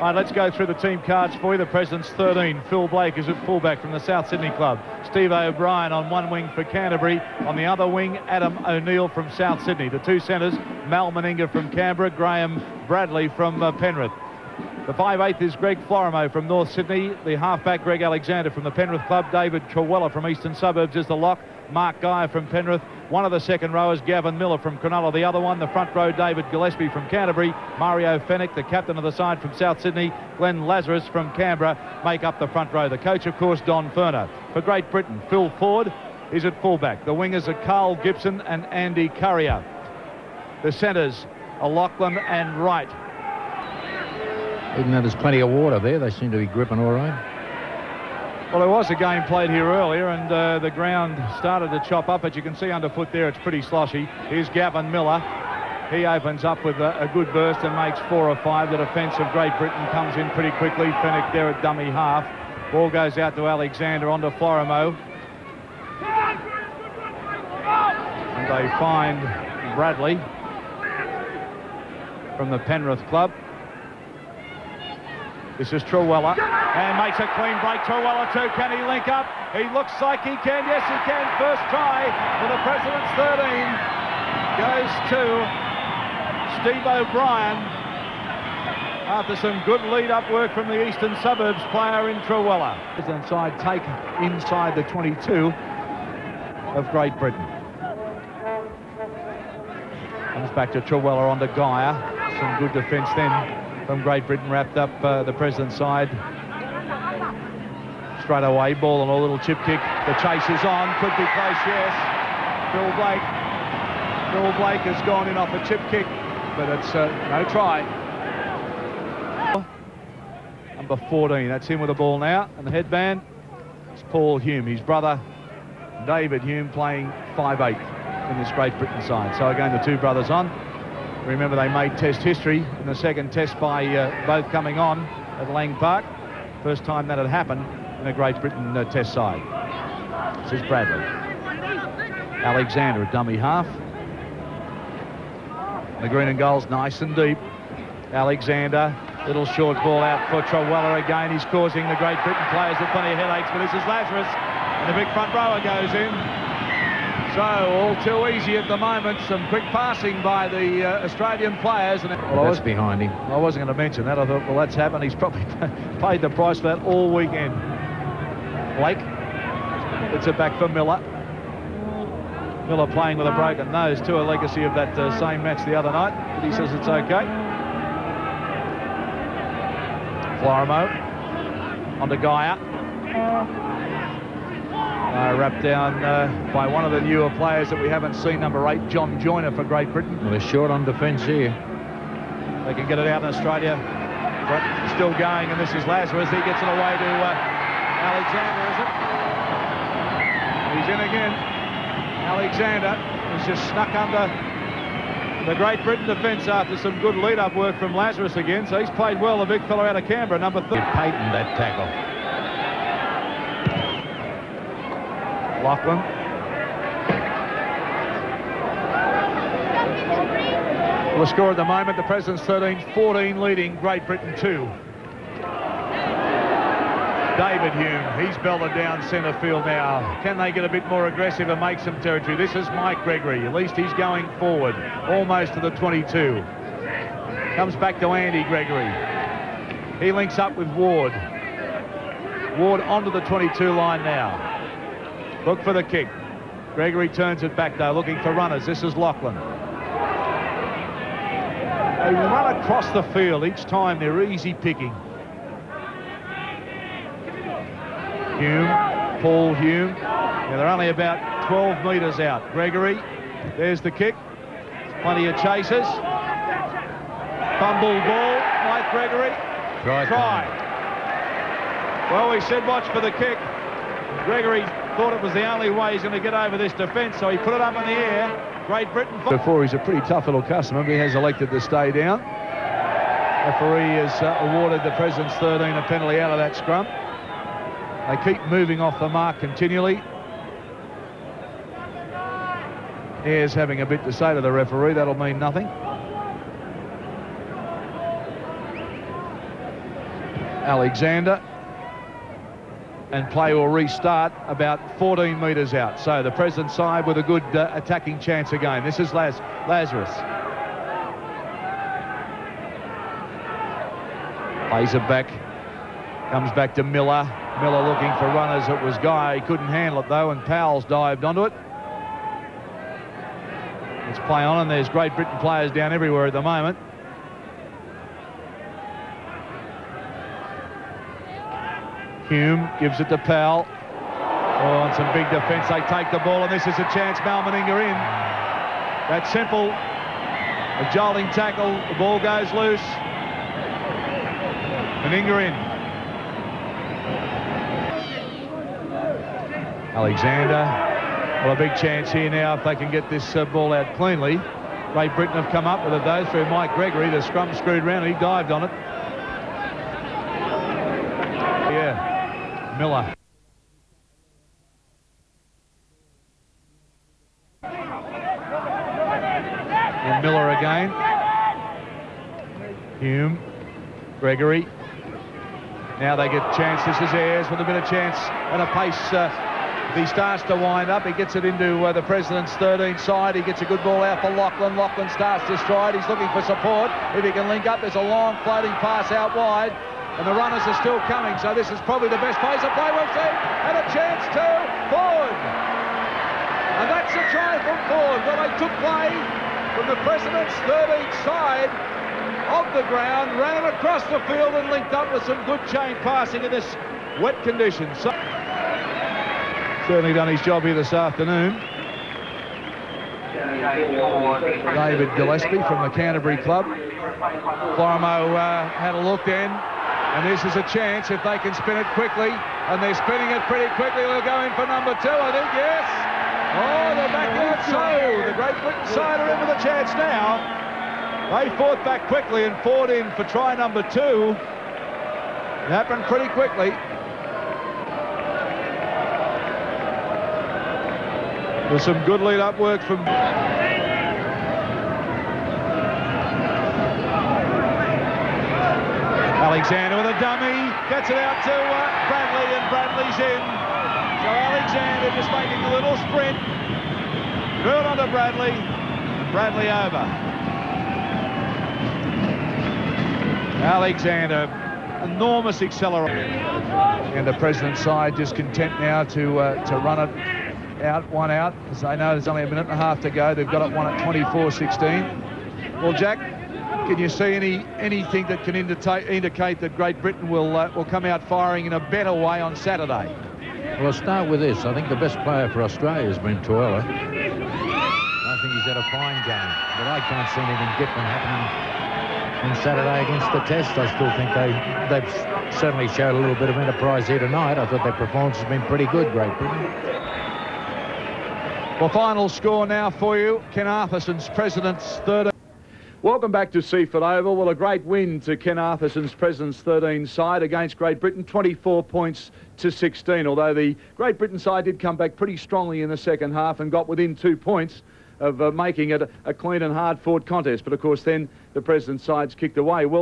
All right, let's go through the team cards for you. The President's 13. Phil Blake is at fullback from the South Sydney club. Steve O'Brien on one wing for Canterbury. On the other wing, Adam O'Neill from South Sydney. The two centres, Mal Meninga from Canberra, Graham Bradley from Penrith. The 5/8 is Greg Florimo from North Sydney. The halfback, Greg Alexander from the Penrith club. David Trewella from Eastern Suburbs is the lock. Mark Geyer from Penrith. One of the second rowers, Gavin Miller from Cronulla. The other one, the front row, David Gillespie from Canterbury. Mario Fennick, the captain of the side from South Sydney. Glenn Lazarus from Canberra make up the front row. The coach, of course, Don Ferner. For Great Britain, Phil Ford is at fullback. The wingers are Carl Gibson and Andy Currier. The centres are Lachlan and Wright. Even though there's plenty of water there, they seem to be gripping all right. Well, there was a game played here earlier, and the ground started to chop up. As you can see underfoot there, it's pretty sloshy. Here's Gavin Miller. He opens up with a good burst and makes 4 or 5. The defence of Great Britain comes in pretty quickly. Fennick there at dummy half. Ball goes out to Alexander, onto Florimo. And they find Bradley from the Penrith club. This is Trewella, and makes a clean break. Trewella too, can he link up? He looks like he can, yes he can. First try for the President's 13 goes to Steve O'Brien after some good lead-up work from the Eastern Suburbs player in Trewella. Inside take inside the 22 of Great Britain. Comes back to Trewella onto Geyer. Some good defence then from Great Britain, wrapped up the President's side. Straight away, ball on a little chip kick. The chase is on, could be close, yes. Phil Blake has gone in off a chip kick, but it's no try. Number 14, that's him with the ball now, and the headband is Paul Hume, his brother David Hume, playing 5/8 in this Great Britain side. So again, the two brothers on. Remember, they made Test history in the second Test by both coming on at Lang Park. First time that had happened in a Great Britain Test side. This is Bradley. Alexander, a dummy half. The green and gold's nice and deep. Alexander, little short ball out for Trewella again. He's causing the Great Britain players with plenty of headaches, but this is Lazarus, and the big front rower goes in. So, all too easy at the moment. Some quick passing by the Australian players. And That's behind him. I wasn't going to mention that. I thought, well, that's happened. He's probably paid the price for that all weekend. Blake. It's it back for Miller. Miller playing with a broken nose, too, a legacy of that same match the other night. But he says it's okay. Florimo. Onto Geyer. Wrapped down by one of the newer players that we haven't seen, number 8, John Joyner for Great Britain. Well, they're short on defence here. They can get it out in Australia, but still going, and this is Lazarus. He gets it away to Alexander, is it? He's in again. Alexander has just snuck under the Great Britain defence after some good lead-up work from Lazarus again, so he's played well, the big fella out of Canberra, number 3. Payton, that tackle. Lachlan. Well, the score at the moment, the President's 13-14 leading Great Britain 2. David Hume, he's belted down centre field now. Can they get a bit more aggressive and make some territory? This is Mike Gregory. At least he's going forward, almost to the 22. Comes back to Andy Gregory. He links up with Ward. Ward onto the 22 line now. Look for the kick. Gregory turns it back though, looking for runners. This is Lachlan. They run across the field each time. They're easy picking. Hume, Paul Hume. Yeah, they're only about 12 metres out. Gregory, there's the kick. Plenty of chasers. Fumble ball, Mike Gregory. Try. Well, we said watch for the kick. Gregory thought it was the only way he's going to get over this defence, so he put it up in the air. Great Britain. Before, he's a pretty tough little customer, but he has elected to stay down. Referee has awarded the President's 13 a penalty out of that scrum. They keep moving off the mark continually. Ayres having a bit to say to the referee. That'll mean nothing. Alexander. And play will restart about 14 metres out. So the President's side with a good attacking chance again. This is Lazarus. Plays it back. Comes back to Miller. Miller looking for runners. It was Guy. He couldn't handle it though, and Powell's dived onto it. Let's play on, and there's Great Britain players down everywhere at the moment. Hume gives it to Powell. Oh, and some big defence. They take the ball, and this is a chance. Malmeninga in. That's simple. A jolting tackle. The ball goes loose. Meninga in. Alexander. Well, a big chance here now if they can get this ball out cleanly. Great Britain have come up with it though through Mike Gregory. The scrum screwed round and he dived on it. Yeah. Miller. And Miller again. Hume. Gregory. Now they get a chance. This is Ayres with a bit of chance and a pace. If he starts to wind up, he gets it into the President's 13 side. He gets a good ball out for Lachlan. Lachlan starts to stride. He's looking for support. If he can link up, there's a long floating pass out wide. And the runners are still coming, so this is probably the best place of play we've seen. And a chance to Ford. And that's a try from Ford. Well, they took play from the President's 13th side of the ground, ran it across the field and linked up with some good chain passing in this wet condition. So, certainly done his job here this afternoon. David Gillespie from the Canterbury club. Florimo had a look then. And this is a chance if they can spin it quickly. And they're spinning it pretty quickly. They'll go in for number 2, I think, yes. Oh, they're back out. So the Great Britain side are in with a chance now. They fought back quickly and fought in for try number 2. It happened pretty quickly. There's some good lead-up work from... Alexander with a dummy, gets it out to Bradley, and Bradley's in. So Alexander just making a little sprint. Good onto Bradley, and Bradley over. Alexander, enormous acceleration. And the President's side just content now to run it out, one out, as they know there's only a minute and a half to go. They've got it one at 24-16. Well, Jack, can you see anything that can indicate that Great Britain will come out firing in a better way on Saturday? Well, I'll start with this. I think the best player for Australia has been Toela. I think he's had a fine game, but I can't see anything different happening on Saturday against the Test. I still think they've certainly showed a little bit of enterprise here tonight. I thought their performance has been pretty good, Great Britain. Well, final score now for you. Ken Arthursson's President's 13. Welcome back to Seaford Oval. Well, a great win to Ken Arthursson's President's 13 side against Great Britain, 24 points to 16, although the Great Britain side did come back pretty strongly in the second half and got within 2 points of making it a clean and hard-fought contest. But, of course, then the President's side's kicked away. Well,